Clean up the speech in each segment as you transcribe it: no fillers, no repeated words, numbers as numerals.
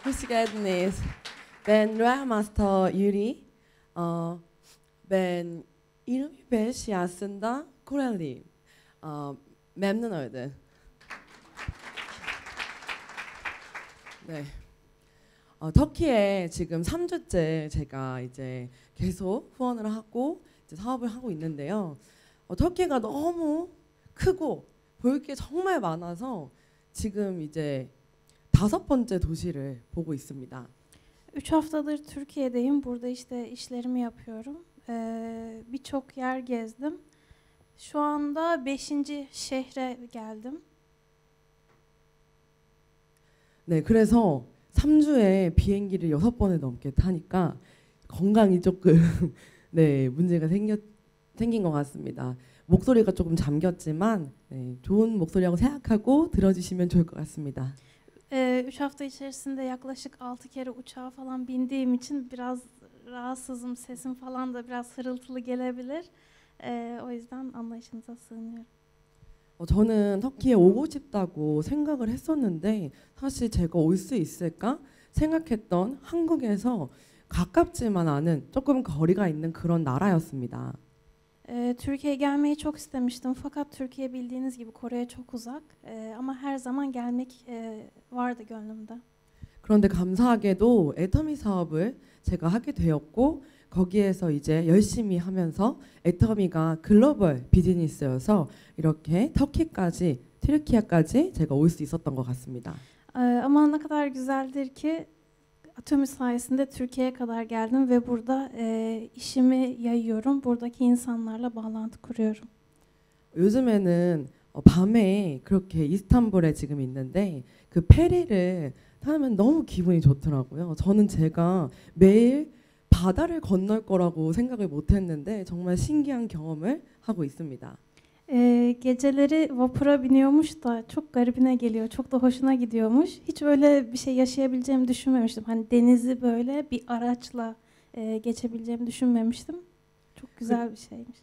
Hoş geldiniz. Ben Royal Master Yuri. Ben 25 yaşında Koreliyim. Memnun oldum. 네. 터키에 지금 3주째 제가 이제 계속 후원을 하고 이제 사업을 하고 있는데요. 터키가 너무 크고 볼 게 정말 많아서 지금 이제 5번째 도시를 보고 있습니다. 3 haftadır Türkiye'deyim. Burada işte işlerimi yapıyorum. Birçok yer gezdim. Şu anda 5. şehre geldim. 네, 그래서 3주에 비행기를 6번을 넘게 타니까 건강이 조금 네, 문제가 생긴 것 같습니다. 목소리가 조금 잠겼지만 네, 좋은 목소리라고 생각하고 들어주시면 좋을 것 같습니다. 3 hafta içerisinde yaklaşık 6 kere uçağa falan bindiğim için biraz rahatsızım. Sesim falan da biraz hırıltılı gelebilir. O yüzden anlayışınıza sığınıyorum. 저는 터키에 오고 싶다고 생각을 했었는데 사실 제가 올 수 있을까 생각했던 한국에서 가깝지만 않은 조금 거리가 있는 그런 나라였습니다. Türkiye'ye gelmeyi çok istemiştim fakat Türkiye bildiğiniz gibi Kore'ye çok uzak. Ama her zaman gelmek vardı gönlümde. 그런데 감사하게도 애터미 사업을 제가 하게 되었고 거기에서 이제 열심히 하면서 애터미가 글로벌 비즈니스여서 이렇게 터키까지 튀르키예까지 제가 올 수 있었던 것 같습니다. Ama ne kadar güzeldir ki Atomi sayesinde Türkiye'ye kadar geldim ve burada işimi yayıyorum. Buradaki insanlarla bağlantı kuruyorum. 요즘에는 밤에 그렇게 이스탄불에 지금 있는데 그 페리를 타면 너무 기분이 좋더라고요. 저는 제가 매일 바다를 건널 거라고 생각을 못했는데 정말 신기한 경험을 하고 있습니다. Geceleri vapura biniyormuş da çok garibine geliyor, çok da hoşuna gidiyormuş. Hiç öyle bir şey yaşayabileceğimi düşünmemiştim. Hani denizi böyle bir araçla geçebileceğimi düşünmemiştim. Çok güzel bir şeymiş.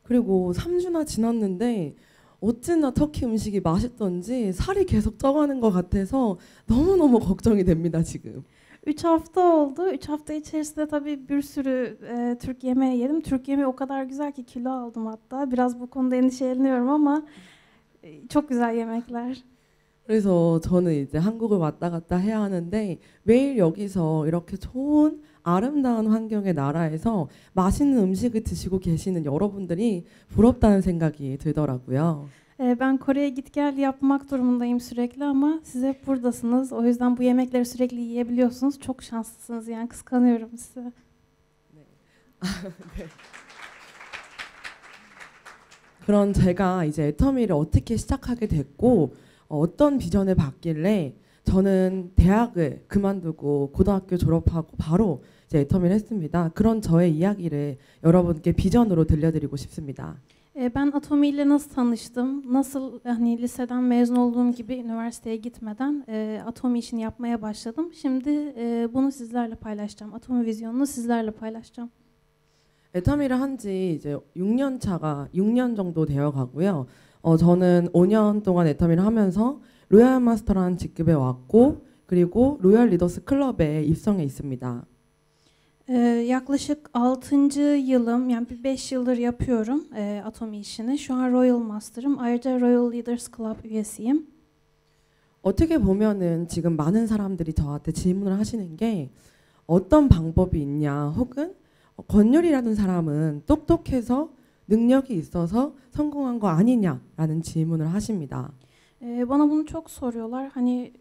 그리고 3주나 지났는데 어찌나 터키 음식이 맛있던지 살이 계속 쪄가는 것 같아서 너무너무 걱정이 됩니다, 지금. 3 hafta oldu. 3 hafta içerisinde tabii bir sürü Türk yemeği yedim. Türk yemeği o kadar güzel ki kilo aldım hatta. Biraz bu konuda endişeleniyorum ama çok güzel yemekler. 그래서 저는 이제 한국을 왔다 갔다 해야 하는데 매일 여기서 이렇게 좋은 아름다운 환경의 나라에서 맛있는 음식을 드시고 계시는 여러분들이 부럽다는 생각이 들더라고요. Ben Kore'ye git gel yapmak durumundayım sürekli ama siz hep buradasınız. O yüzden bu yemekleri sürekli yiyebiliyorsunuz. Çok şanslısınız yani kıskanıyorum sizi. 그런 제가 이제 애터미를 어떻게 시작하게 됐고 어떤 비전을 받길래 저는 대학을 그만두고 고등학교 졸업하고 바로 이제 애터미를 했습니다. 그런 저의 이야기를 여러분께 비전으로 들려드리고 싶습니다. Ben Atomi ile nasıl tanıştım? Nasıl hani liseden mezun olduğum gibi üniversiteye gitmeden Atomi işini yapmaya başladım. Şimdi bunu sizlerle paylaşacağım. Atomi vizyonunu sizlerle paylaşacağım. 애터미를 한지 이제 6년 정도 되어 가고요. 저는 5년 동안 애터미를 하면서 로얄 마스터라는 직급에 왔고 그리고 로얄 리더스 클럽에 입성해 있습니다. Yaklaşık 6. yılım, yani 5 yıldır yapıyorum Atomi işini. Şu an Royal Master'ım. Ayrıca Royal Leaders Club üyesiyim. 어떻게 보면은 지금 많은 사람들이 저한테 질문을 하시는 게 어떤 방법이 있냐 혹은 권율이라는 사람은 똑똑해서 능력이 있어서 성공한 거 아니냐라는 질문을 하십니다. Bana bunu çok soruyorlar. Hani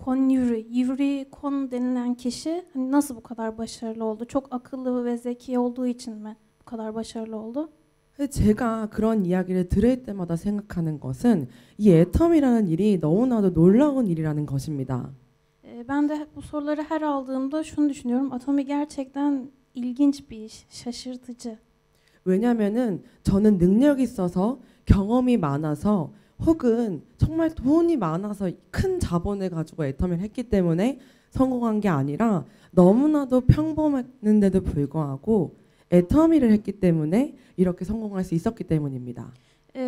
Yuri Kon denilen kişi hani nasıl bu kadar başarılı oldu? Çok akıllı ve zeki olduğu için mi bu kadar başarılı oldu? 제가 그런 이야기를 들을 때마다 생각하는 것은 이 애텀이라는 일이 너무나도 놀라운 일이라는 것입니다. Ben de bu soruları her aldığımda şunu düşünüyorum. Atomi gerçekten ilginç bir iş, şaşırtıcı. 왜냐면은 저는 능력이 있어서 경험이 많아서 혹은 정말 돈이 많아서 큰 자본을 가지고 애터미를 했기 때문에 성공한 게 아니라 너무나도 평범했는데도 불구하고 애터미를 했기 때문에 이렇게 성공할 수 있었기 때문입니다.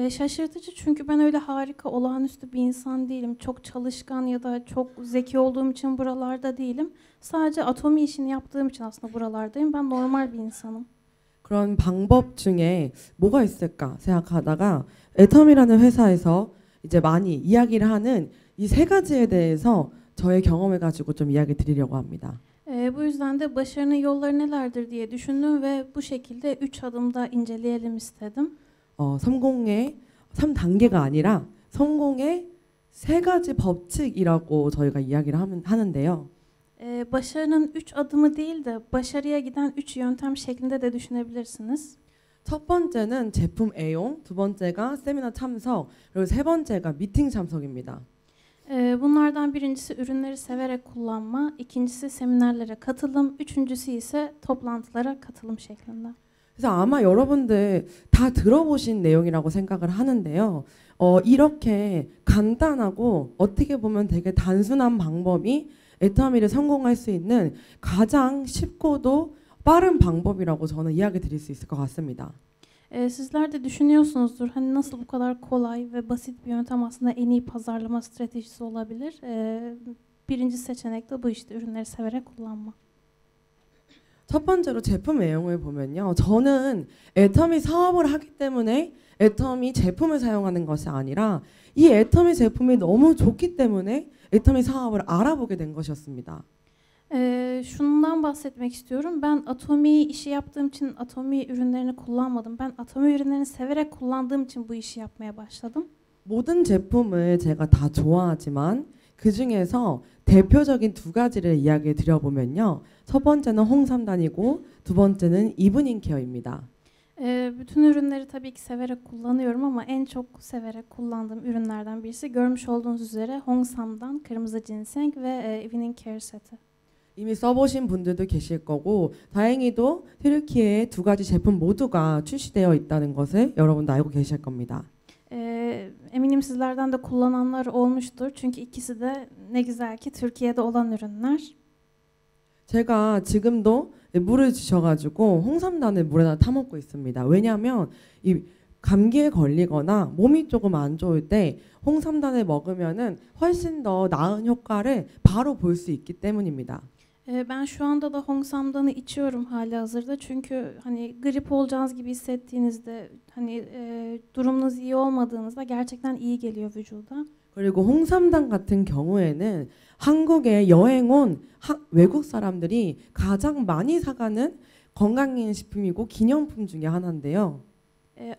Şaşırtıcı çünkü ben öyle harika, olağanüstü bir insan değilim. Çok çalışkan ya da çok zeki olduğum için buralarda değilim. Sadece atomi işini yaptığım için aslında buralardayım. Ben normal bir insanım. 그런 방법 중에 뭐가 있을까 생각하다가 애텀이라는 회사에서 이제 많이 이야기를 하는 이 세 가지에 대해서 저의 경험을 가지고 좀 이야기 드리려고 합니다. Bu yüzden de başarının yolları nelerdir diye düşündüm ve bu şekilde 3 adımda inceleyelim istedim. 성공의 3단계가 아니라 성공의 세 가지 법칙이라고 저희가 이야기를 하는데요. Başarının 3 adımı değil de başarıya giden 3 yöntem şeklinde de düşünebilirsiniz. 첫 번째는 제품 애용, 두 번째가 세미나 참석, 그리고 세 번째가 미팅 참석입니다. Bunlardan birincisi ürünleri severek kullanma, ikincisi seminerlere katılım, üçüncüsü ise toplantılara katılım şeklinde. 그래서 아마 여러분들 다 들어보신 내용이라고 생각을 하는데요. 이렇게 간단하고 어떻게 보면 되게 단순한 방법이 애터미를 성공할 수 있는 가장 쉽고도 빠른 방법이라고 저는 이야기 드릴 수 있을 것 같습니다. Sizler de düşünüyorsunuzdur hani nasıl bu kadar kolay ve basit bir yöntem aslında en iyi pazarlama stratejisi olabilir. Birinci seçenek de bu işte ürünleri severek kullanma. 첫 번째로 제품 애용을 보면요. 저는 애터미 사업을 하기 때문에 애터미 제품을 sa용하는 것이 아니라 이 애터미 제품이 너무 좋기 때문에 애터미 사업을 알아보게 된 것이었습니다. Şundan bahsetmek istiyorum. Ben atomi işi yaptığım için atomi ürünlerini kullanmadım. Ben atomi ürünlerini severek kullandığım için bu işi yapmaya başladım. 모든 제품을 제가 다 좋아하지만 그 중에서 대표적인 두 가지를 이야기해 드려보면요. 첫 번째는 홍삼단이고 두 번째는 이브닝 케어입니다. Bütün ürünleri tabii ki severek kullanıyorum ama en çok severek kullandığım ürünlerden birisi görmüş olduğunuz üzere Hongsam'dan kırmızı ginseng ve Evening Care seti. 이미 써보신 분들도 계실 거고 다행히도 튀르키예의 두 가지 제품 모두가 출시되어 있다는 것을 여러분도 알고 계실 겁니다. Eminim sizlerden de kullananlar olmuştur. Çünkü ikisi de ne güzel ki Türkiye'de olan ürünler. 제가 지금도 물을 주셔가지고 홍삼단을 물에다 타먹고 있습니다. 왜냐하면 이 감기에 걸리거나 몸이 조금 안 좋을 때 홍삼단을 먹으면은 훨씬 더 나은 효과를 바로 볼 수 있기 때문입니다. Ben şu anda da Hongsam'danı içiyorum halihazırda. Çünkü hani grip olacağınız gibi hissettiğinizde hani durumunuz iyi olmadığınızda gerçekten iyi geliyor vücuda. 그리고 홍삼단 같은 경우에는 한국에 여행 온 외국 사람들이 가장 많이 사가는 건강기능식품이고 기념품 중에 하나인데요.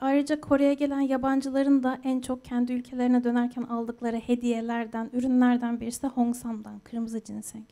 Ayrıca Kore'ye gelen yabancıların da en çok kendi ülkelerine dönerken aldıkları hediyelerden, ürünlerden birisi de Hongsam'dan, kırmızı ginseng.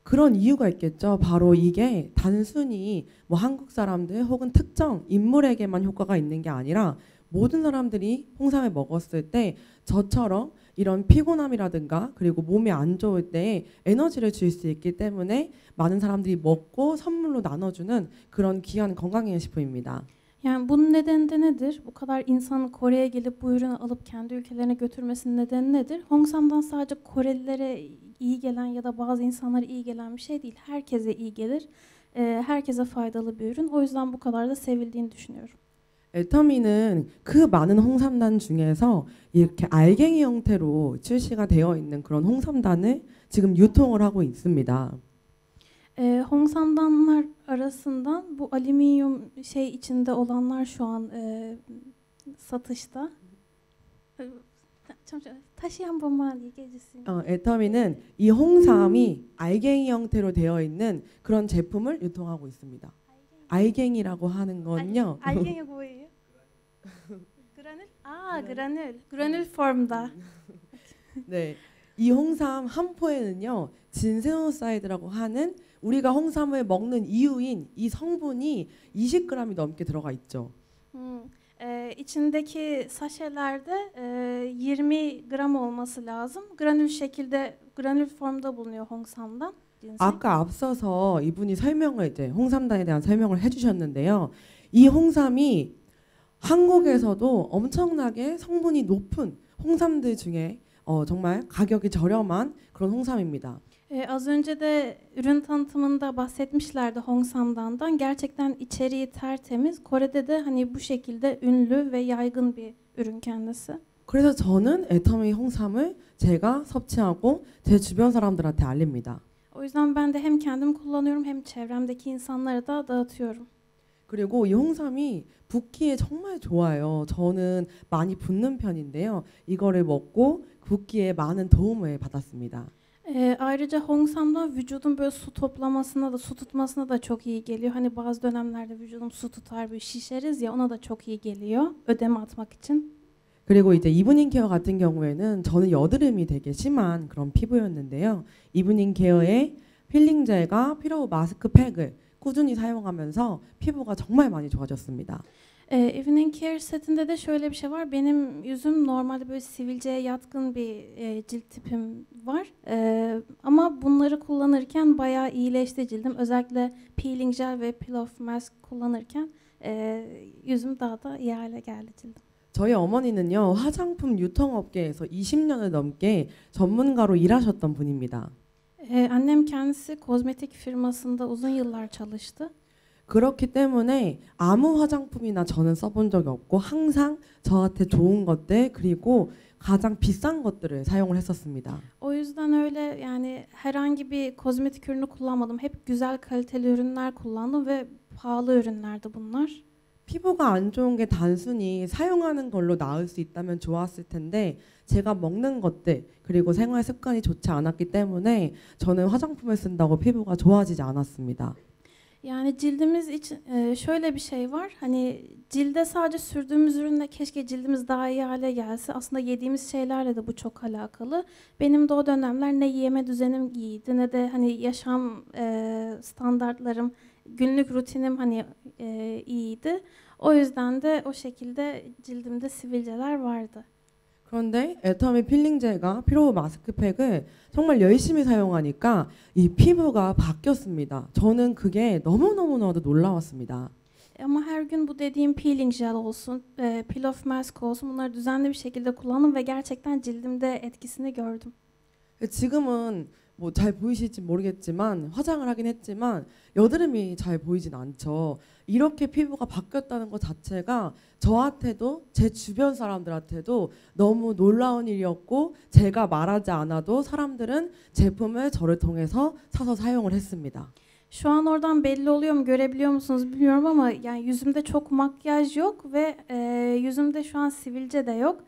그런 이유가 있겠죠. 바로 이게 단순히 뭐 한국 사람들 혹은 특정 인물에게만 효과가 있는 게 아니라 모든 사람들이 홍삼을 먹었을 때 저처럼 이런 피곤함이라든가 그리고 몸이 안 좋을 때 에너지를 줄 수 있기 때문에 많은 사람들이 먹고 선물로 나눠주는 그런 귀한 건강기능식품입니다. Yani bunun nedeni de nedir? Bu kadar insanın Kore'ye gelip bu ürünü alıp kendi ülkelerine götürmesinin nedeni nedir? Hongsam'dan sadece Korelilere iyi gelen ya da bazı insanlara iyi gelen bir şey değil. Herkese iyi gelir. Herkese faydalı bir ürün. O yüzden bu kadar da sevildiğini düşünüyorum. 애터미는 그 많은 홍삼단 중에서 이렇게 알갱이 형태로 출시가 되어 있는 그런 홍삼단을 지금 유통을 하고 있습니다. Hongsamdanlar arasından bu alüminyum şey içinde olanlar şu an satışta. 다시 한 번만 얘기해 주세요. 애터미는 이 홍삼이 알갱이 형태로 되어 있는 그런 제품을 유통하고 있습니다. 알갱이라고 하는 건요. 알갱이 뭐예요? 그라눌? 아, 그라눌. 그라눌 formda. 네. 이 홍삼 한 포에는요. 진세노사이드라고 하는 우리가 홍삼을 먹는 이유인 이 성분이 20g이 넘게 들어가 있죠. İçindeki saşelerde 20 gram olması lazım. Granül şekilde, granül formda bulunuyor Hongsam'dan. 아까 앞서서 이분이 설명을 이제 홍삼단에 대한 설명을 해주셨는데요. 이 홍삼이 한국에서도 엄청나게 성분이 높은 홍삼들 중에 정말 가격이 저렴한 그런 홍삼입니다. Az önce de ürün tanıtımında bahsetmişlerdi Hongsam'dan. Gerçekten içeriği tertemiz. Kore'de de hani bu şekilde ünlü ve yaygın bir ürün kendisi. 그래서 저는 애터미 홍삼을 제가 섭취하고 제 주변 사람들한테 알립니다. O yüzden ben de hem kendim kullanıyorum hem çevremdeki insanlara da dağıtıyorum. 그리고 이 홍삼이 붓기에 정말 좋아요. 저는 많이 붓는 편인데요. 이거를 먹고 붓기에 많은 도움을 받았습니다. Ayrıca Hongsam'dan vücudun böyle su toplamasına da su tutmasına da çok iyi geliyor. Hani bazı dönemlerde vücudum su tutar böyle şişeriz ya ona da çok iyi geliyor ödeme atmak için. 그리고 이제 이브닝 케어 같은 경우에는 저는 여드름이 되게 심한 그런 피부였는데요. 이브닝 케어에 필링 젤과 피로 마스크팩을 꾸준히 사용하면서 피부가 정말 많이 좋아졌습니다. Evening Care setinde de şöyle bir şey var. Benim yüzüm normalde böyle sivilceye yatkın bir cilt tipim var. Ama bunları kullanırken bayağı iyileşti cildim. Özellikle peeling gel ve peel off mask kullanırken yüzüm daha da iyi hale geldi cildim. 저희 어머니는요, 화장품 유통업계에서 20년을 넘게 전문가로 일하셨던 분입니다. Annem kendisi kozmetik firmasında uzun yıllar çalıştı. 그렇기 때문에 아무 화장품이나 저는 써본 적이 없고 항상 저한테 좋은 것들 그리고 가장 비싼 것들을 사용을 했었습니다. O yüzden öyle yani herhangi bir kozmetik ürünü kullanmadım. Hep güzel kaliteli ürünler kullandım ve pahalı ürünlerdi bunlar. 피부가 안 좋은 게 단순히 사용하는 걸로 나을 수 있다면 좋았을 텐데 제가 먹는 것들 그리고 생활 습관이 좋지 않았기 때문에 저는 화장품을 쓴다고 피부가 좋아지지 않았습니다. Yani cildimiz için şöyle bir şey var. Hani cilde sadece sürdüğümüz ürünle keşke cildimiz daha iyi hale gelse. Aslında yediğimiz şeylerle de bu çok alakalı. Benim de o dönemler ne yeme düzenim iyiydi ne de hani yaşam standartlarım, günlük rutinim hani iyiydi. O yüzden de o şekilde cildimde sivilceler vardı. 그런데 애터미 필링 젤과 피로 마스크팩을 정말 열심히 사용하니까 이 피부가 바뀌었습니다. 저는 그게 너무너무나도 놀라웠습니다. Ama her gün bu dediğim peeling gel olsun, peel off mask olsun bunları düzenli bir şekilde kullandım ve gerçekten cildimde etkisini gördüm. 지금은 뭐 잘 보이실지 모르겠지만 화장을 하긴 했지만 여드름이 잘 보이진 않죠. 이렇게 피부가 바뀌었다는 것 자체가 저한테도 제 주변 사람들한테도 너무 놀라운 일이었고 제가 말하지 않아도 사람들은 제품을 저를 통해서 사서 사용을 했습니다. Şu an oradan belli oluyor mu, görebiliyor musunuz bilmiyorum ama yani yüzümde çok makyaj yok ve yüzümde şu an sivilce de yok.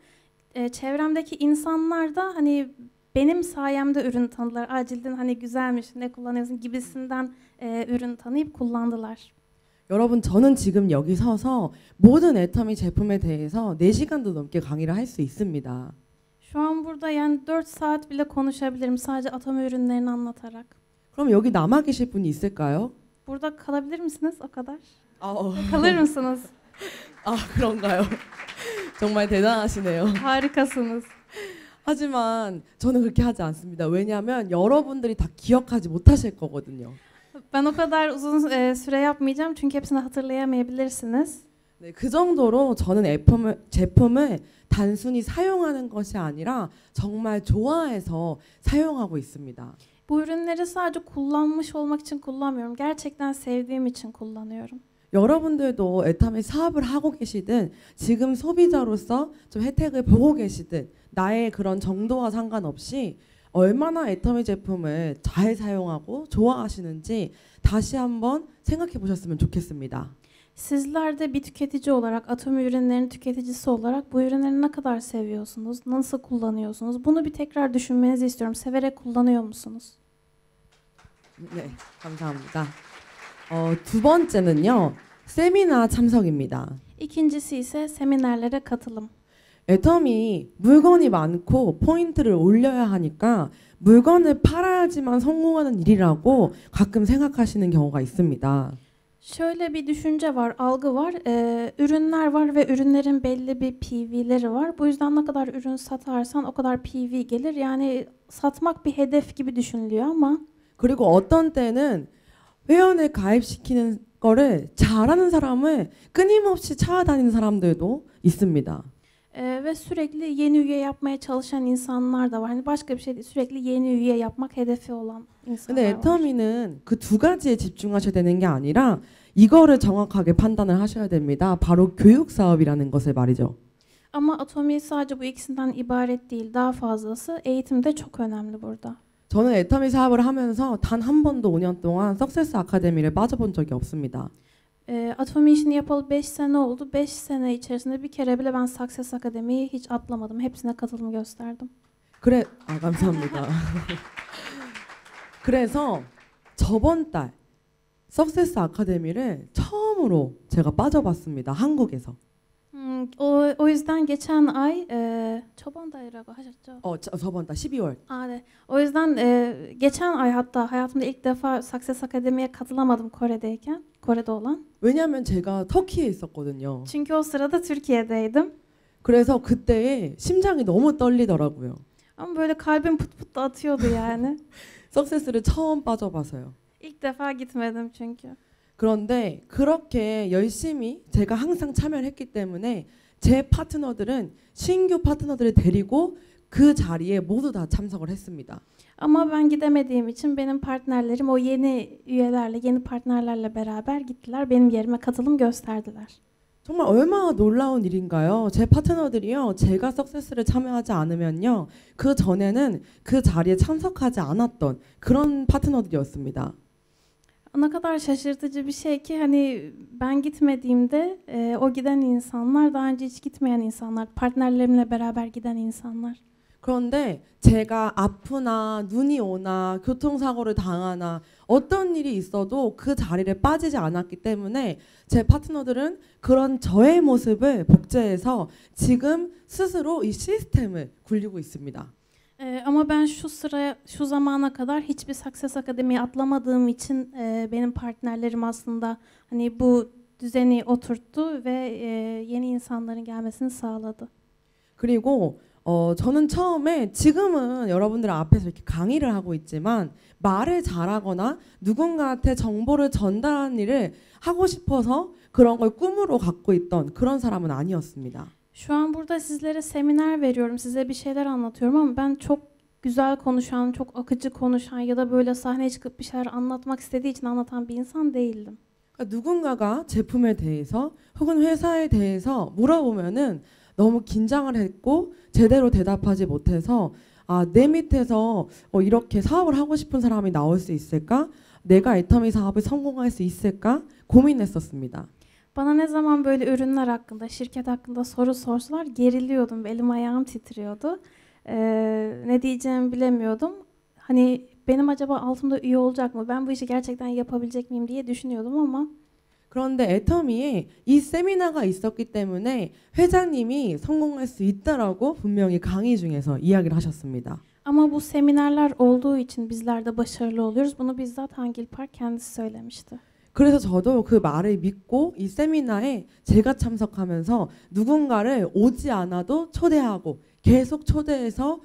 Çevremdeki insanlar da hani benim sayemde ürün tanıdılar. Aa cildin hani güzelmiş, ne kullanıyorsun gibisinden ürün tanıyıp kullandılar. 여러분 저는 지금 여기 서서 모든 애터미 제품에 대해서 4시간도 넘게 강의를 할 수 있습니다. Şu an burada yani 4 saat bile konuşabilirim sadece Atom ürünlerini anlatarak. 그럼 여기 남아 계실 분이 있을까요? Burada kalabilir misiniz o kadar? 아, Kalır mısınız? 그런가요? 정말 대단하시네요. Harikasınız. 하지만 저는 그렇게 하지 않습니다. 왜냐하면 여러분들이 다 기억하지 못하실 거거든요. Ben o kadar uzun süre yapmayacağım çünkü hepsini hatırlayamayabilirsiniz. 네, 그 정도로 저는 제품을 단순히 사용하는 것이 아니라 정말 좋아해서 사용하고 있습니다. Bu ürünleri sadece kullanmış olmak için kullanmıyorum. Gerçekten sevdiğim için kullanıyorum. 여러분들도 애터미 사업을 하고 계시든 지금 소비자로서 좀 혜택을 보고 계시든 나의 그런 정도와 상관없이 얼마나 애터미 제품을 잘 사용하고 좋아하시는지 다시 한번 생각해 보셨으면 좋겠습니다. Sizler de bir tüketici olarak, Atom ürünlerinin tüketicisi olarak bu ürünleri ne kadar seviyorsunuz, nasıl kullanıyorsunuz? Bunu bir tekrar düşünmenizi istiyorum. Severek kullanıyor musunuz? 네, 감사합니다. 두 번째는요, 세미나 참석입니다. İkincisi ise seminerlere katılım. 애텀이 물건이 많고 포인트를 올려야 하니까 물건을 팔아야지만 성공하는 일이라고 가끔 생각하시는 경우가 있습니다. Şöyle bir düşünce var, algı var. Ürünler var ve ürünlerin belli bir PV'leri var. Bu yüzden ne kadar ürün satarsan o kadar PV gelir. Yani satmak bir hedef gibi düşünülüyor ama 그리고 어떤 때는 회원을 가입시키는 거를 잘하는 사람을 끊임없이 찾아다니는 사람들도 있습니다. Ve sürekli yeni üye yapmaya çalışan insanlar da var. Hani başka bir şey değil. Sürekli yeni üye yapmak hedefi olan insanlar 근데 var. 애터미는 그 두 가지에 집중하셔야 되는 게 아니라 이거를 정확하게 판단을 하셔야 됩니다. 바로 교육 사업이라는 것을 말이죠. Ama Atomi sadece bu ikisinden ibaret değil. Daha fazlası. Eğitim de çok önemli burada. 저는 애터미 사업을 하면서 단 한 번도 5년 동안 석세스 아카데미를 빠져본 적이 없습니다. Atomi işini yapalı 5 sene oldu. 5 sene içerisinde bir kere bile ben Success Akademi'yi hiç atlamadım. Hepsine katılım gösterdim. 감사합니다. 그래서 저번 달 석세스 아카데미를 처음으로 제가 빠져봤습니다. 한국에서. O yüzden geçen ay çoban daireye haşatacağım. 저번 달 12월. Evet. O yüzden geçen ay hatta hayatımda ilk defa Success Akademi'ye katılamadım Kore'deyken. Kore'de olan. 왜냐하면 제가 터키에 있었거든요. Çünkü o sırada Türkiye'deydim. 그래서 그때 심장이 너무 떨리더라고요. Ama böyle kalbim pıt pıt da atıyordu yani. 석세스를 처음 빠져봐서요. İlk defa gitmedim çünkü. 그런데 그렇게 열심히 제가 항상 참여를 했기 때문에 제 파트너들은 신규 파트너들을 데리고 그 자리에 모두 다 참석을 했습니다. Ama ben gidemediğim için benim partnerlerim o yeni üyelerle, yeni partnerlerle beraber gittiler. Benim yerime katılım gösterdiler. 정말 얼마나 놀라운 일인가요? 제 파트너들이요, 제가 석세스를 참여하지 않으면요, 그 전에는 그 자리에 참석하지 않았던 그런 파트너들이었습니다. Ne kadar şaşırtıcı bir şey ki hani ben gitmediğimde o giden insanlar daha önce hiç gitmeyen insanlar, partnerlerimle beraber giden insanlar. 그런데 제가 아프나 눈이 오나 교통사고를 당하나 어떤 일이 있어도 그 자리를 빠지지 않았기 때문에 제 파트너들은 그런 저의 모습을 복제해서 지금 스스로 이 시스템을 굴리고 있습니다. Ama ben şu zamana kadar hiçbir Success Akademi'ye atlamadığım için benim partnerlerim aslında hani bu düzeni oturttu ve yeni insanların gelmesini sağladı. 그리고 저는 처음에 지금은 여러분들 앞에서 이렇게 강의를 하고 있지만 말을 잘하거나 누군가한테 정보를 전달하는 일을 하고 싶어서 그런 걸 꿈으로 갖고 있던 그런 사람은 아니었습니다. Şu an burada sizlere seminer veriyorum, size bir şeyler anlatıyorum ama ben çok güzel konuşan, çok akıcı konuşan ya da böyle sahneye çıkıp bir şeyler anlatmak istediği için anlatan bir insan değildim. 그러니까 누군가가 제품에 대해서 혹은 회사에 대해서 물어보면은 너무 긴장을 했고 제대로 대답하지 못해서 내 밑에서 이렇게 사업을 하고 싶은 사람이 나올 수 있을까? 내가 애터미 사업을 성공할 수 있을까? 고민했었습니다. Bana ne zaman böyle ürünler hakkında, şirket hakkında soru sorsalar geriliyordum, elim ayağım titriyordu. Ne diyeceğimi bilemiyordum. Hani benim acaba altımda üye olacak mı? Ben bu işi gerçekten yapabilecek miyim diye düşünüyordum ama 그런데 애터미에 이 세미나가 있었기 때문에 회장님이 성공할 수 있다라고 분명히 강의 중에서 이야기를 하셨습니다. Ama bu seminerler olduğu için bizler de başarılı oluyoruz. Bunu bizzat Hangil Park kendisi söylemişti. 그래서 저도 그 말을 믿고 이 세미나에 제가 참석하면서 누군가를 오지 않아도 초대하고 계속 초대해서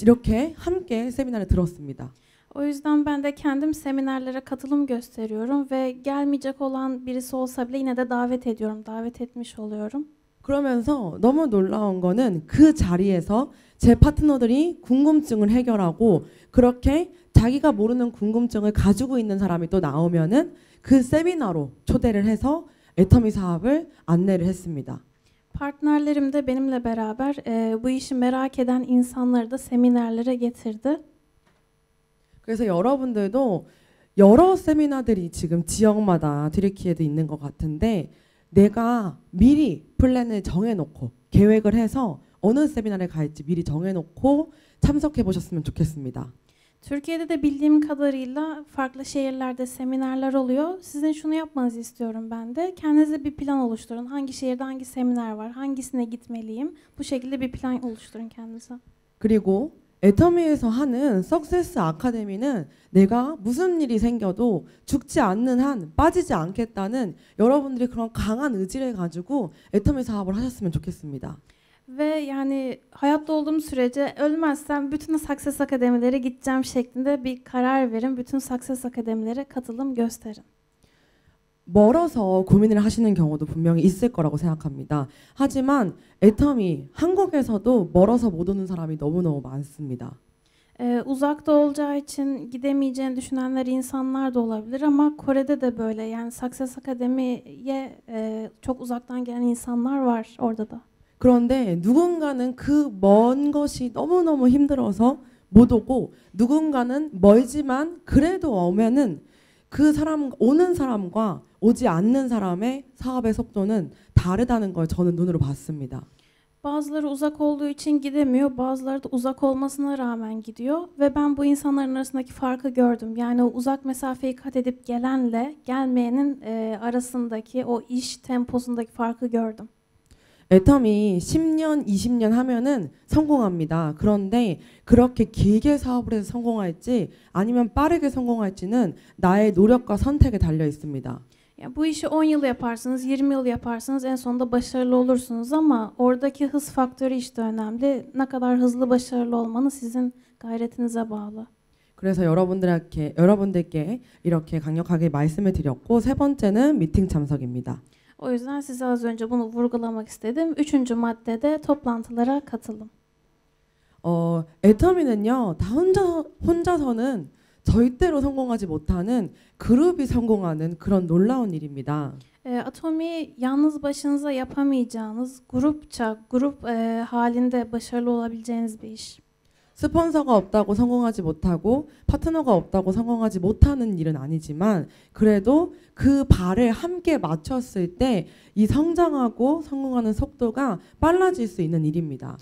이렇게 함께 세미나를 들었습니다. O yüzden ben de kendim seminerlere katılım gösteriyorum ve gelmeyecek olan birisi olsa bile yine de davet ediyorum, davet etmiş oluyorum. 그러면서 너무 놀라운 거는 그 자리에서 제 파트너들이 궁금증을 해결하고 그렇게 자기가 moru는 궁금증을 가지고 있는 사람이 또 나오면은 그 세미나로 초대를 해서 애터미 사업을 안내를 했습니다. Partnerlerim de benimle beraber bu işi merak eden insanları da seminerlere getirdi. 그래서 여러분들도 여러 세미나들이 지금 지역마다 튀르키예도 있는 것 같은데 내가 미리 플랜을 정해놓고 계획을 해서 어느 세미나를 갈지 mi리 정해놓고 참석해 보셨으면 좋겠습니다. Türkiye'de de bildiğim kadarıyla farklı şehirlerde seminerler oluyor. Sizin şunu yapmanızı istiyorum ben de. Kendinize bir plan oluşturun. Hangi şehirde hangi seminer var, hangisine gitmeliyim? Bu şekilde bir plan oluşturun kendinize. 그리고 애터미에서 하는 석세스 아카데미는 내가 무슨 일이 생겨도 죽지 않는 한 빠지지 않겠다는 여러분들이 그런 강한 의지를 가지고 애터미 사업을 하셨으면 좋겠습니다. Ve yani hayatta olduğum sürece ölmezsem bütün Success Akademilere gideceğim şeklinde bir karar verin. Bütün Success Akademilere katılım gösterin. 멀어서 고민을 하시는 경우도 분명히 있을 거라고 생각합니다. 하지만 애터미 한국에서도 멀어서 못 오는 사람이 너무너무 많습니다. Uzakta olacağı için gidemeyeceğini düşünenler insanlar da olabilir ama Kore'de de böyle. Yani Success Academy'ye çok uzaktan gelen insanlar var orada da. 그런데 누군가는 그 먼 것이 너무너무 힘들어서 못 오고 누군가는 멀지만 그래도 오면은 그 사람 오는 사람과 오지 않는 사람의 사업의 속도는 다르다는 걸 저는 눈으로 봤습니다. Bazıları uzak olduğu için gidemiyor, bazıları da uzak olmasına rağmen gidiyor ve ben bu insanların arasındaki farkı gördüm. Yani o uzak mesafeyi kat edip gelenle gelmeyenin arasındaki o iş temposundaki farkı gördüm. 애텀이 10년, 20년 하면은 성공합니다. 그런데 그렇게 길게 사업을 해서 성공할지 아니면 빠르게 성공할지는 나의 노력과 선택에 달려 있습니다. Ya bu işi 10 yıl yaparsınız, 20 yıl yaparsınız en sonunda başarılı olursunuz ama oradaki hız faktörü işte önemli. Ne kadar hızlı başarılı olmanız sizin gayretinize bağlı. 그래서 여러분들께 이렇게 강력하게 말씀을 드렸고 세 번째는 미팅 참석입니다. O yüzden size az önce bunu vurgulamak istedim. Üçüncü maddede toplantılara katılım. 애터미는요, 다 혼자서는 절대로 성공하지 못하는 그룹이 성공하는 그런 놀라운 일입니다. Atomi yalnız başınıza yapamayacağınız grup halinde başarılı olabileceğiniz bir iş. 스폰서가 없다고 성공하지 못하고 파트너가 없다고 성공하지 못하는 일은 아니지만 그래도 그 발을 함께 맞췄을 때 이 성장하고 성공하는 속도가 빨라질 수 있는 일입니다.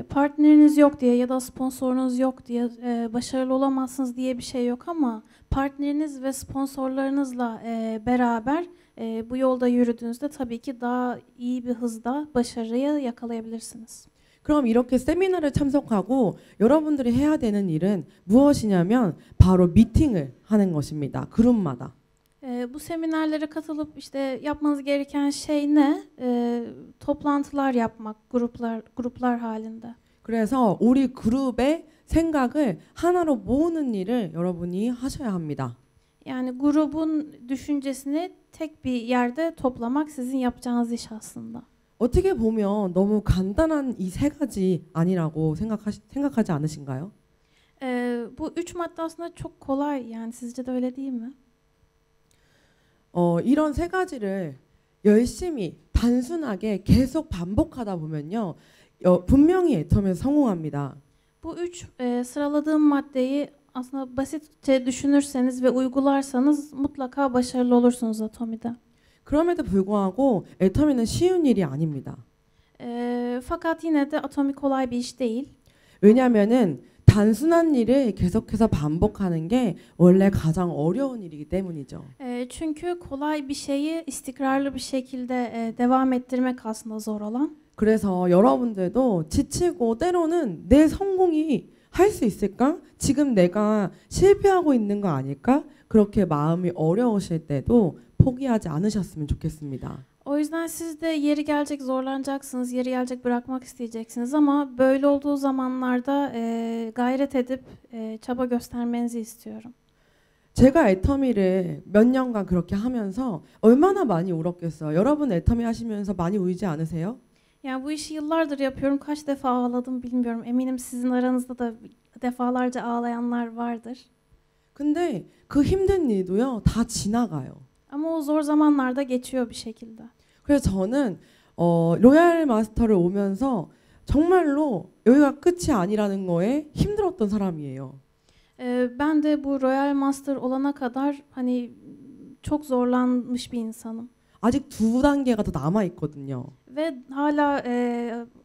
Partneriniz yok diye ya da sponsorunuz yok diye başarılı olamazsınız diye bir şey yok ama partneriniz ve sponsorlarınızla beraber bu yolda yürüdüğünüzde tabii ki daha iyi bir hızda başarıyı yakalayabilirsiniz. 그럼 이렇게 세미나를 참석하고 여러분들이 해야 되는 일은 무엇이냐면 바로 미팅을 하는 것입니다. 그룹마다. Bu seminerlere katılıp işte yapmanız gereken şey ne? Toplantılar yapmak gruplar halinde. 그래서 우리 그룹의 생각을 하나로 모으는 일을 여러분이 하셔야 합니다. Yani grubun düşüncesini tek bir yerde toplamak sizin yapacağınız iş aslında. 어떻게 보면 너무 간단한 이 세 가지 아니라고 생각하지 않으신가요? Bu üç madde aslında çok kolay yani sizce de öyle değil mi? 이런 세 가지를 열심히 단순하게 계속 반복하다 보면요, 분명히 애터미에서 성공합니다. Bu üç sıraladığım maddeyi aslında basitçe düşünürseniz ve uygularsanız mutlaka başarılı olursunuz Atomi'de. 그럼에도 불구하고 애터미는 쉬운 일이 아닙니다. Fakat yine de Atomi kolay bir iş değil. 왜냐하면은 단순한 일을 계속해서 반복하는 게 원래 가장 어려운 일이기 때문이죠. Çünkü kolay bir şeyi istikrarlı bir şekilde devam ettirmek aslında zor olan. 그래서 여러분들도 지치고 때로는 내 성공이 할 수 있을까? 지금 내가 실패하고 있는 거 아닐까? 그렇게 마음이 어려우실 때도 포기하지 않으셨으면 좋겠습니다. O yüzden siz de yeri gelecek zorlanacaksınız, yeri gelecek bırakmak isteyeceksiniz ama böyle olduğu zamanlarda gayret edip çaba göstermenizi istiyorum. 제가 애터미를 몇 년간 그렇게 하면서 얼마나 많이 울었겠어요. 여러분 애터미 하시면서 많이 울지 않으세요? Yani bu işi yıllardır yapıyorum. Kaç defa ağladım bilmiyorum. Eminim sizin aranızda da defalarca ağlayanlar vardır. 근데 그 힘든 일도요, 다 지나가요. Ama o zor zamanlarda geçiyor bir şekilde. 그래서 저는 로얄 마스터를 오면서 정말로 여기가 끝이 아니라는 거에 힘들었던 사람이에요. Ben de bu Royal Master olana kadar hani çok zorlanmış bir insanım. 아직 두 단계가 더 남아 있거든요. Ve hala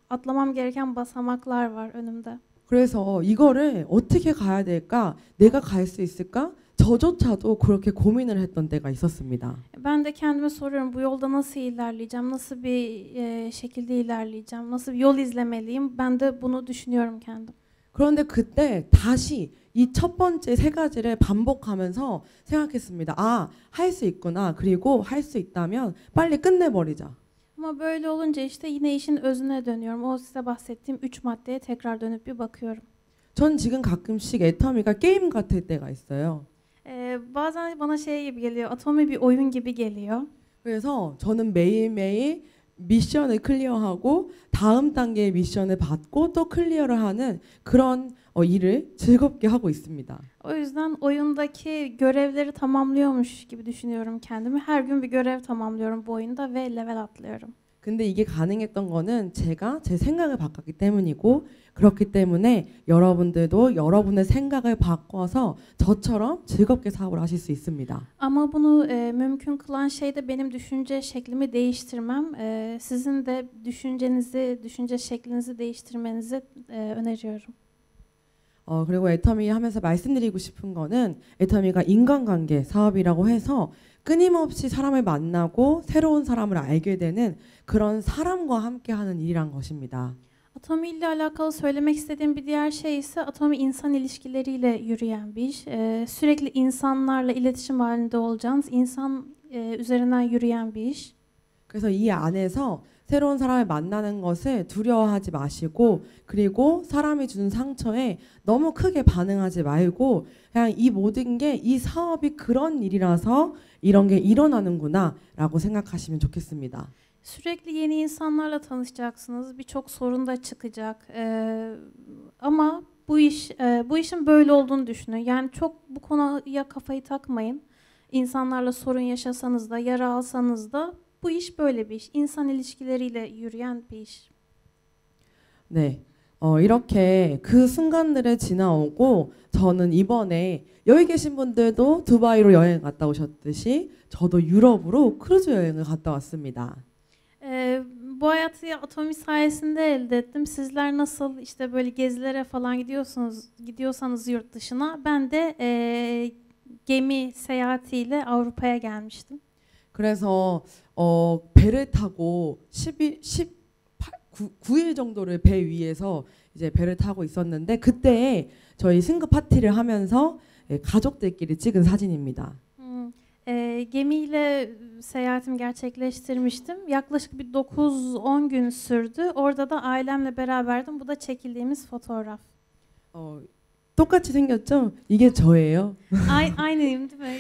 atlamam gereken basamaklar var önümde. 그래서 이거를 어떻게 가야 될까? 내가 갈 수 있을까? 저조차도 그렇게 고민을 했던 때가 있었습니다. Ben de kendime soruyorum bu yolda nasıl ilerleyeceğim, nasıl bir şekilde ilerleyeceğim, nasıl bir yol izlemeliyim. Ben de bunu düşünüyorum kendim. 그런데 그때 다시 이 첫 번째 세 가지를 반복하면서 생각했습니다. 아, 할 수 있구나. 그리고 할 수 있다면 빨리 끝내버리자. Ama böyle olunca işte yine işin özüne dönüyorum. O size bahsettiğim 3 maddeye tekrar dönüp bir bakıyorum. 전 지금 가끔씩 애터미가 게임 같을 때가 있어요. Bazen bana şey gibi geliyor, Atomi bir oyun gibi geliyor. 그래서 저는 매일매일 미션을 클리어하고 다음 단계의 미션을 받고 또 클리어를 하는 그런 일을 즐겁게 하고 있습니다. O yüzden oyundaki görevleri tamamlıyormuş gibi düşünüyorum kendimi. Her gün bir görev tamamlıyorum bu oyunda ve level atlıyorum. 근데 이게 가능했던 거는 제가 제 생각을 바꿨기 때문이고 그렇기 때문에 여러분들도 여러분의 생각을 바꿔서 저처럼 즐겁게 사업을 하실 수 있습니다. Ama bunu mümkün kılan şey de benim düşünce şeklimi değiştirmem. Sizin de düşünce şeklinizi değiştirmenizi öneriyorum. 그리고 애터미 하면서 말씀드리고 싶은 거는 애터미가 인간관계 사업이라고 해서 끊임없이 사람을 만나고 새로운 사람을 알게 되는 그런 사람과 함께하는 일이란 것입니다. Atomi ile alakalı söylemek istediğim bir diğer şey ise Atomi insan ilişkileriyle yürüyen bir iş. Sürekli insanlarla iletişim halinde olacağınız, insan üzerinden yürüyen bir iş. 그래서 이 안에서 새로운 사람을 만나는 것을 두려워하지 마시고 그리고 사람이 주는 상처에 너무 크게 반응하지 말고 그냥 이 모든 게 이 사업이 그런 일이라서 이런 게 일어나는구나라고 생각하시면 좋겠습니다. Sürekli yeni insanlarla tanışacaksınız. Birçok sorun da çıkacak. Ama bu işin böyle olduğunu düşünün. Yani çok bu konuya kafayı takmayın. İnsanlarla sorun yaşasanız da, yara alsanız da bu iş böyle bir iş. İnsan ilişkileriyle yürüyen bir iş. 네. 이렇게 그 순간들을 지나오고 저는 이번에 여기 계신 분들도 두바이로 여행 갔다 오셨듯이 저도 유럽으로 크루즈 여행을 갔다 왔습니다. Bu hayatı Atomi sayesinde elde ettim. Sizler nasıl işte böyle gezilere falan gidiyorsanız yurt dışına, ben de gemi seyahatiyle Avrupa'ya gelmiştim. 그래서 배를 타고 9일 정도를 배 위에서 이제 배를 타고 있었는데 그때 저희 승급 파티를 하면서 가족들끼리 찍은 사진입니다. Gemiyle seyahatimi gerçekleştirmiştim. Yaklaşık bir 9-10 gün sürdü. Orada da ailemle beraberdim. Bu da çekildiğimiz fotoğraf. 똑같이 생겼죠? 이게 저예요. Aynıyım değil mi?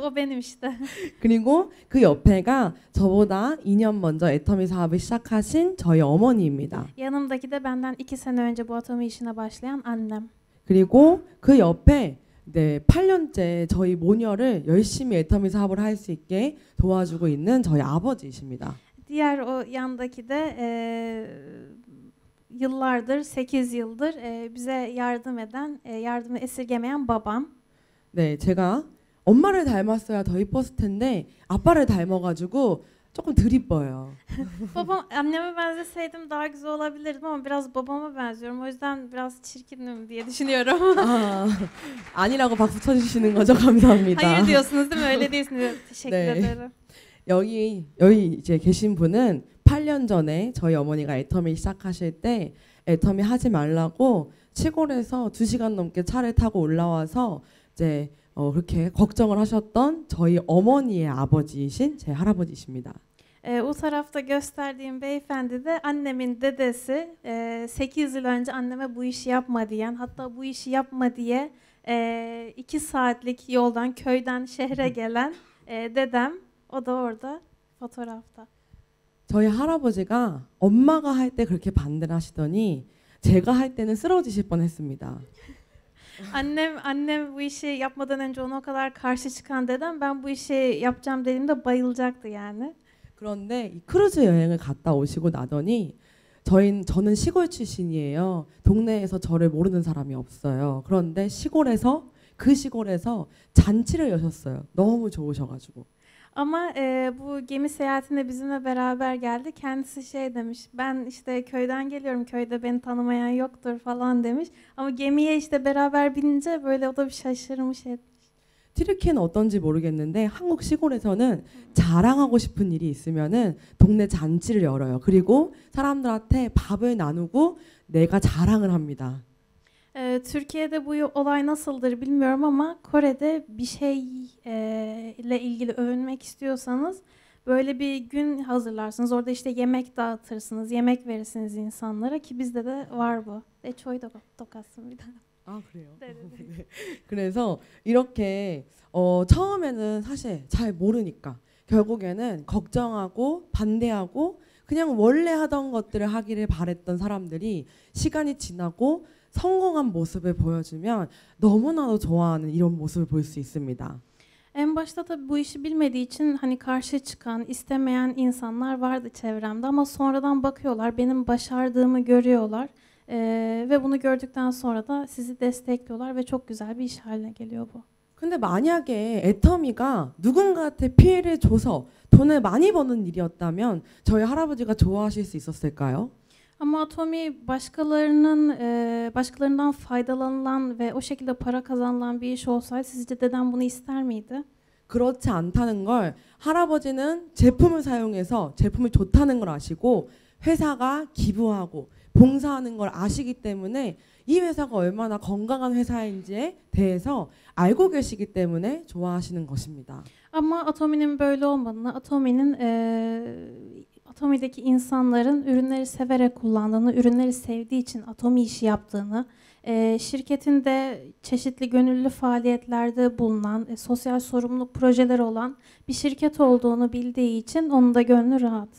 O benim işte. 그리고 그 옆에가 저보다 2년 먼저 애터미 사업을 시작하신 저희 어머니입니다. Yanımdaki de benden 2 sene önce bu Atomi işine başlayan annem. 그리고 그 옆에 8년째 저희 모녀를 열심히 애터미 사업을 할 수 있게 도와주고 있는 저희 아버지이십니다. Diğer o yandaki de yıllardır, 8 yıldır bize yardım eden, yardımı esirgemeyen babam. 네, 제가 엄마를 닮았어야 더 이뻤을 텐데 아빠를 닮아가지고 조금 덜 이뻐요. Babam, anneme benzeseydim daha güzel olabilirdim ama biraz babama benziyorum. O yüzden biraz çirkinim diye düşünüyorum. 아니라고 박수 쳐주시는 거죠? 감사합니다. Hayır diyorsunuz değil mi? Öyle değilsiniz. Teşekkür 네. ederim. 여기 이제 계신 분은 8년 전에 저희 어머니가 애터미 시작하실 때 애터미 하지 말라고 시골에서 2시간 넘게 차를 타고 올라와서 이제 그렇게 걱정을 하셨던 저희 어머니의 아버지이신 제 할아버지이십니다. O tarafta gösterdiğim beyefendi de annemin dedesi. 8 yıl önce anneme bu işi yapma diyen, hatta bu işi yapma diye 2 saatlik yoldan köyden şehre gelen dedem. O da orada fotoğrafta. 저희 할아버지가 엄마가 할 때 그렇게 반대를 하시더니 제가 할 때는 쓰러지실 뻔했습니다. Annem bu işi yapmadan önce ona o kadar karşı çıkan dedem, ben bu işi yapacağım dediğimde bayılacaktı yani. 그런데 이 크루즈 여행을 갔다 오시고 나더니 저는 시골 출신이에요. 동네에서 저를 모르는 사람이 없어요. 그런데 그 시골에서 잔치를 여셨어요. 너무 좋으셔가지고. Ama bu gemi seyahatinde bizimle beraber geldi. Kendisi şey demiş, ben işte köyden geliyorum, köyde beni tanımayan yoktur falan demiş. Ama gemiye işte beraber binince böyle o da bir şaşırmış etmiş. 튀르키예는 어떤지 모르겠는데 한국 시골에서는 자랑하고 싶은 일이 있으면은 동네 잔치를 열어요. 그리고 사람들한테 밥을 나누고 내가 자랑을 합니다. Türkiye'de bu olay nasıldır bilmiyorum ama Kore'de bir şey ile ilgili övünmek istiyorsanız böyle bir gün hazırlarsınız. Orada işte yemek dağıtırsınız, yemek verirsiniz insanlara ki bizde de var bu. 저희도 똑같습니다. 아 그래요? 네네네. 네. 그래서 이렇게 처음에는 사실 잘 모르니까 결국에는 걱정하고 반대하고 그냥 원래 하던 것들을 하기를 바랬던 사람들이 시간이 지나고 성공한 모습을 보여주면 너무나도 좋아하는 이런 모습을 볼 수 있습니다. En başta tabii bu işi bilmediği için hani karşı çıkan, istemeyen insanlar vardı çevremde ama sonradan bakıyorlar, benim başardığımı görüyorlar ve bunu gördükten sonra da sizi destekliyorlar ve çok güzel bir iş haline geliyor bu. 근데 만약에 애터미가 누군가한테 피해를 줘서 돈을 많이 버는 일이었다면 저희 할아버지가 좋아하실 수 있었을까요? Ama Atomi başkalarından faydalanılan ve o şekilde para kazanılan bir iş olsaydı sizce dedem bunu ister miydi? 그렇지 않다는 걸 할아버지는 제품을 사용해서 제품이 좋다는 걸 아시고 회사가 기부하고 봉사하는 걸 아시기 때문에 이 회사가 얼마나 건강한 회사인지에 대해서 알고 계시기 때문에 좋아하시는 것입니다. Ama Atomi'nin böyle olmadığını, Atomi'deki insanların ürünleri severek kullandığını, ürünleri sevdiği için Atomi işi yaptığını, şirketin de çeşitli gönüllü faaliyetlerde bulunan, sosyal sorumluluk projeleri olan bir şirket olduğunu bildiği için onun da gönlü rahat.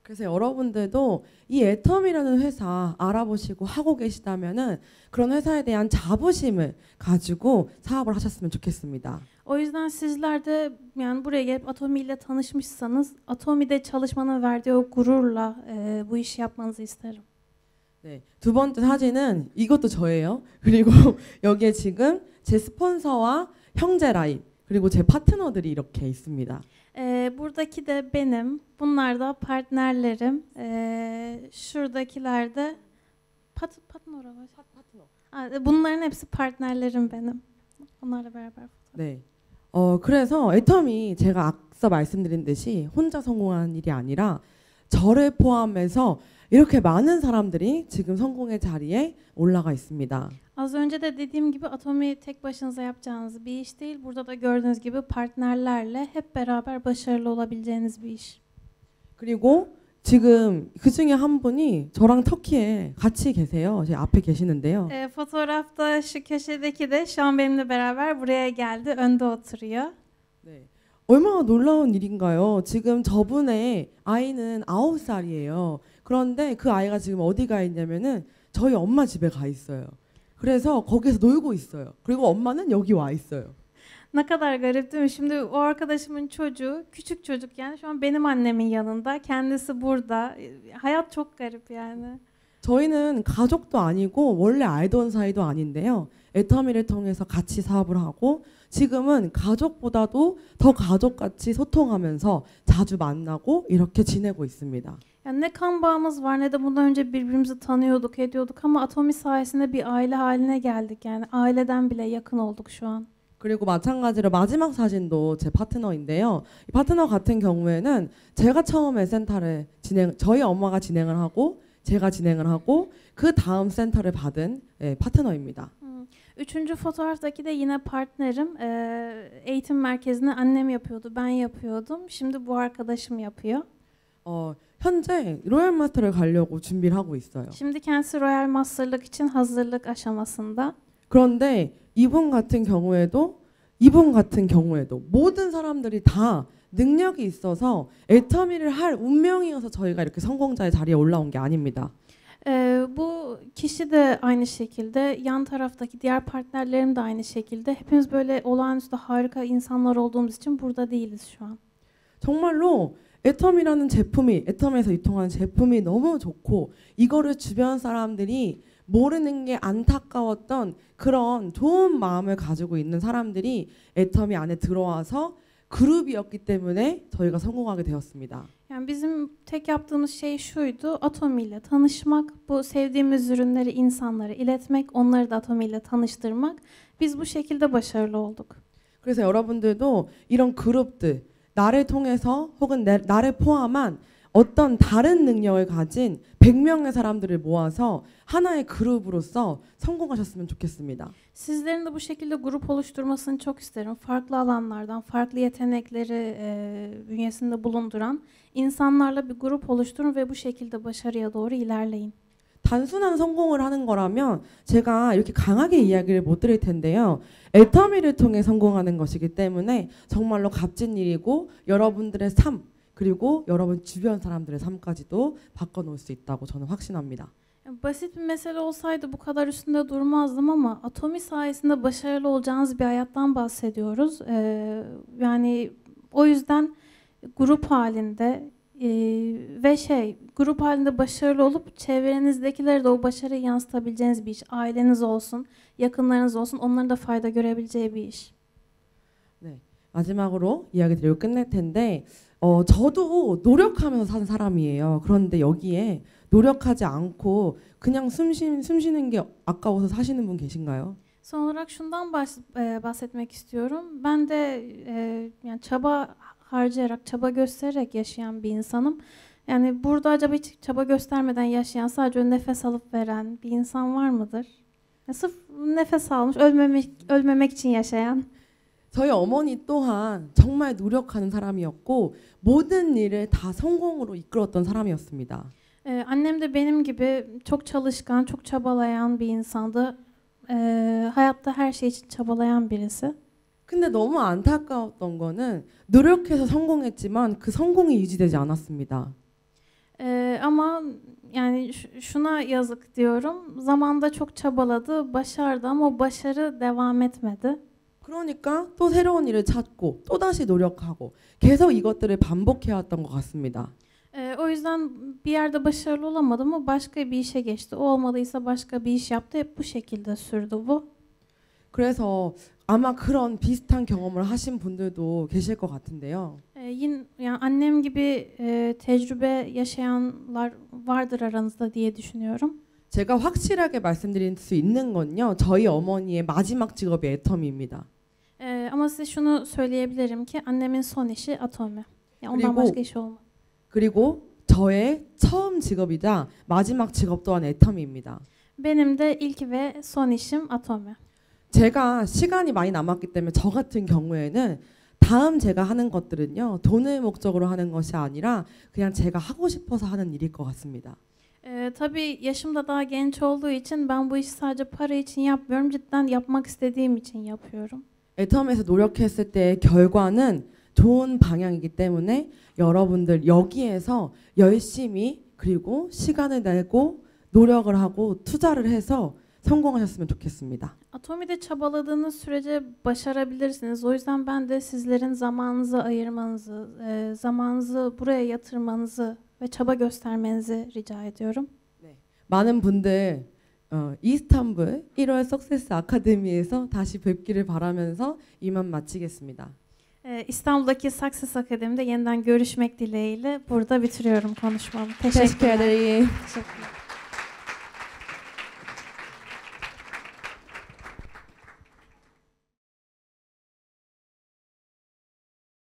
그래서 여러분들도 이 애텀이라는 회사 알아보시고 하고 계시다면은 그런 회사에 대한 자부심을 가지고 사업을 하셨으면 좋겠습니다. O yüzden sizler de yani buraya gelip Atomi ile tanışmışsanız Atomi'de çalışmanın verdiği o gururla bu işi yapmanızı isterim. 네, 두 번째 사진은 이것도 저예요. 그리고 여기에 지금 제 스폰서와 형제 라인 그리고 제 파트너들이 이렇게 있습니다. Buradaki de benim, bunlar da partnerlerim, şuradakiler de partner var. Bunların hepsi partnerlerim benim. Onlarla beraber. 네. 그래서 애텀이 제가 앞서 말씀드린 듯이 혼자 성공한 일이 아니라 저를 포함해서 이렇게 많은 사람들이 지금 성공의 자리에 올라가 있습니다. Az önce de dediğim gibi Atomi tek başınıza yapacağınız bir iş değil. Burada da gördüğünüz gibi partnerlerle hep beraber başarılı olabileceğiniz bir iş. 그리고 지금 그 중에 한 분이 저랑 터키에 같이 계세요. 제 앞에 계시는데요. Fotoğrafta şu köşedeki de şu an benimle beraber buraya geldi. Önde oturuyor. 네. 얼마나 놀라운 일인가요? 지금 저분의 아이는 9살이에요. 그런데 그 아이가 지금 어디 가 있냐면은 저희 엄마 집에 가 있어요. 그래서 거기서 놀고 있어요. 그리고 엄마는 여기 와 있어요. Ne kadar garip değil mi? Şimdi o arkadaşımın çocuğu, küçük çocuk yani şu an benim annemin yanında. Kendisi burada. Hayat çok garip yani. 저희는 가족도 아니고 원래 알던 사이도 아닌데요. 애터미를 통해서 같이 사업을 하고 지금은 가족보다도 더 가족같이 소통하면서 자주 만나고 이렇게 지내고 있습니다. Yani ne kan bağımız var ne de bundan önce birbirimizi tanıyorduk, ediyorduk ama Atomi sayesinde bir aile haline geldik. Yani aileden bile yakın olduk şu an. 그리고 마찬가지로 마지막 사진도 제 파트너인데요. 이 파트너 같은 경우에는 제가 처음에 센터를 저희 엄마가 진행을 하고 제가 진행을 하고 그 다음 센터를 받은 파트너입니다. Üçüncü fotoğraftaki de yine partnerim. Eğitim merkezini annem yapıyordu, ben yapıyordum. Şimdi bu arkadaşım yapıyor. 현재 로얄 마스터를 가려고 준비를 하고 있어요. Şimdi kendisi Royal Master'lık için hazırlık aşamasında. 그런데 이분 같은 경우에도 모든 사람들이 다 능력이 있어서 애터미를 할 운명이어서 저희가 이렇게 성공자의 자리에 올라온 게 아닙니다. Bu kişi de aynı şekilde, yan taraftaki diğer partnerlerim de aynı şekilde. Hepimiz böyle olağanüstü harika insanlar olduğumuz için burada değiliz şu an. 정말로 애텀이라는 제품이 애텀에서 유통하는 제품이 너무 좋고 이거를 주변 사람들이 모르는 게 안타까웠던 그런 좋은 마음을 가지고 있는 사람들이 애텀이 안에 들어와서 그룹이었기 때문에 저희가 성공하게 되었습니다. Yani bizim tek yaptığımız şey şuydu, Atomi ile tanışmak, bu sevdiğimiz ürünleri insanlara iletmek, onları da Atomi ile tanıştırmak. Biz bu şekilde başarılı olduk. 그래서 여러분들도 이런 그룹들, 나를 통해서 혹은 나를 포함한 어떤 다른 능력을 가진 100명의 사람들을 모아서 하나의 그룹으로서 성공하셨으면 좋겠습니다. Sizlerin de bu şekilde grup oluşturmasını çok isterim. Farklı alanlardan, farklı yetenekleri bünyesinde bulunduran insanlarla bir grup oluşturun ve bu şekilde başarıya doğru ilerleyin. 단순한 성공을 하는 거라면 제가 이렇게 강하게 이야기를 못 드릴 텐데요. 애터미를 통해 성공하는 것이기 때문에 정말로 값진 일이고 여러분들의 삶 그리고 여러분 주변 사람들의 삶까지도 바꿔놓을 수 있다고 저는 확신합니다. Basit bir mesele olsaydı bu kadar üstünde durmazdım ama Atomi sayesinde başarılı olacağınız bir hayattan bahsediyoruz. Yani o yüzden grup halinde grup halinde başarılı olup çevrenizdekileri de o başarıyı yansıtabileceğiniz bir iş. Aileniz olsun, yakınlarınız olsun, onların da fayda görebileceği bir iş. 네, 마지막으로 이야기 드리고 끝낼 텐데 저도 노력하면서 산 사람이에요. 그런데 여기에 노력하지 않고 그냥 숨 쉬는 게 아까워서 사시는 분 계신가요? Son olarak şundan bahsetmek istiyorum. Ben de yani çaba harcayarak, çaba göstererek yaşayan bir insanım. Yani burada acaba hiç çaba göstermeden yaşayan, sadece nefes alıp veren bir insan var mıdır? Ya sırf nefes almış, ölmemek için yaşayan. 저희 어머니 또한 정말 노력하는 사람이었고 모든 일을 다 성공으로 이끌었던 사람이었습니다. Annem de benim gibi çok çalışkan, çok çabalayan bir insandı. Hayatta her şey için çabalayan birisi. 근데 너무 안타까웠던 거는 노력해서 성공했지만 그 성공이 유지되지 않았습니다. Ama yani şuna yazık diyorum. Zamanda çok çabaladı, başardı ama o başarı devam etmedi. 그러니까 또 새로운 일을 찾고 또다시 노력하고 계속 이것들을 반복해왔던 것 같습니다. O yüzden bir yerde başarılı olamadı ama başka bir işe geçti. O olmadıysa başka bir iş yaptı. Hep bu şekilde sürdü bu. 그래서 아마 그런 비슷한 경험을 하신 분들도 계실 것 같은데요. Yine yani annem gibi tecrübe yaşayanlar vardır aranızda diye düşünüyorum. 제가 확실하게 말씀드릴 수 있는 건요. 저희 어머니의 마지막 직업이 애터미입니다. Ama size şunu söyleyebilirim ki annemin son işi Atomi. Yani ondan 그리고 başka işi olmadı. 그리고 저의 처음 직업이자 마지막 직업 또한 애터미입니다. Benim de ilk ve son işim Atomi. 제가 시간이 많이 남았기 때문에 저 같은 경우에는 다음 제가 하는 것들은요. 돈을 목적으로 하는 것이 아니라 그냥 제가 하고 싶어서 하는 일일 것 같습니다. Tabii yaşım da daha genç olduğu için ben bu işi sadece para için yapmıyorum. Cidden yapmak istediğim için yapıyorum. 애텀에서 노력했을 때의 결과는 좋은 방향이기 때문에 여러분들 여기에서 열심히 그리고 시간을 내고 노력을 하고 투자를 해서 성공하셨으면 좋겠습니다. Atomi'de çabaladığınız sürece başarabilirsiniz. O yüzden ben de sizlerin zamanınızı ayırmanızı, zamanınızı buraya yatırmanızı ve çaba göstermenizi rica ediyorum. 네. 많은 분들 이스탄불 1월 석세스 아카데미에서 다시 뵙기를 바라면서 이만 마치겠습니다. İstanbul'daki Success Akademi'de yeniden görüşmek dileğiyle burada bitiriyorum konuşmamı. Teşekkür ederim. ederim. Teşekkürler.